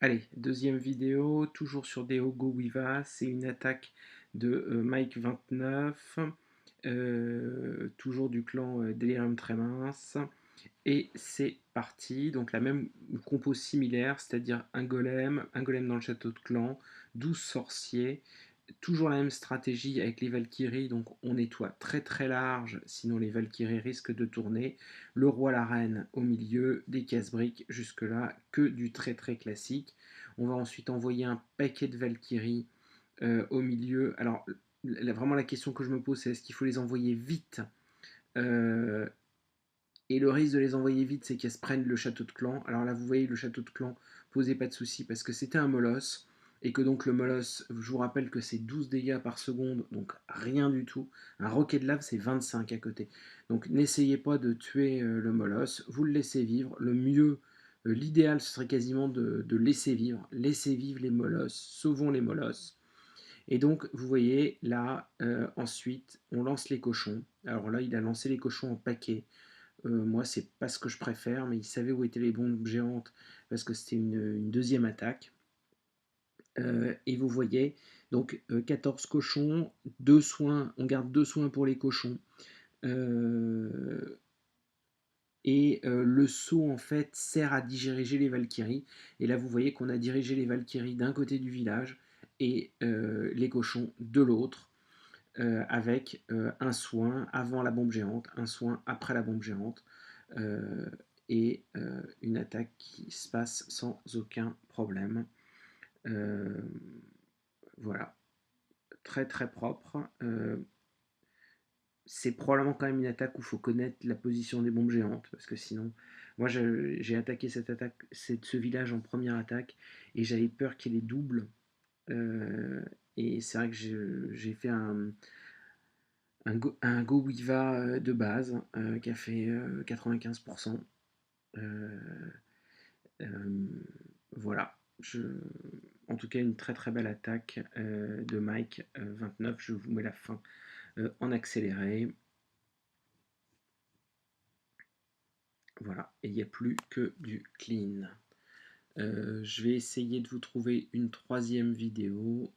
Allez, deuxième vidéo, toujours sur Deogo Wiva, c'est une attaque de Mike29, toujours du clan Delirium Tremens, et c'est parti, donc la même compo similaire, c'est-à-dire un golem dans le château de clan, 12 sorciers, toujours la même stratégie avec les Valkyries, donc on nettoie très très large, sinon les Valkyries risquent de tourner. Le roi, la reine au milieu, des casse-briques, jusque-là, que du très très classique. On va ensuite envoyer un paquet de Valkyries au milieu. Alors, vraiment la question que je me pose, c'est est-ce qu'il faut les envoyer vite et le risque de les envoyer vite, c'est qu'elles se prennent le château de clan. Alors là, vous voyez, le château de clan, posez pas de soucis, parce que c'était un molosse, et que donc le molosse, je vous rappelle que c'est 12 dégâts par seconde, donc rien du tout. Un roquet de lave, c'est 25 à côté. Donc n'essayez pas de tuer le molosse, vous le laissez vivre. Le mieux, l'idéal, ce serait quasiment de laisser vivre. Laissez vivre les molosses, sauvons les molosses. Et donc, vous voyez, là, ensuite, on lance les cochons. Alors là, il a lancé les cochons en paquet. Moi, c'est pas ce que je préfère, mais il savait où étaient les bombes géantes parce que c'était une deuxième attaque. Et vous voyez, donc 14 cochons, 2 soins, on garde 2 soins pour les cochons. Le saut en fait sert à diriger les Valkyries. Et là, vous voyez qu'on a dirigé les Valkyries d'un côté du village et les cochons de l'autre. Avec un soin avant la bombe géante, un soin après la bombe géante, une attaque qui se passe sans aucun problème. Euh, voilà, très très propre. C'est probablement quand même une attaque où il faut connaître la position des bombes géantes, parce que sinon, moi j'ai attaqué ce village en première attaque, et j'avais peur qu'il ait double. Et c'est vrai que j'ai fait un Go Wiva de base qui a fait 95%. Euh, euh, voilà. En tout cas, une très très belle attaque de Mike 29. Je vous mets la fin en accéléré. Voilà. Et il n'y a plus que du clean. Je vais essayer de vous trouver une troisième vidéo.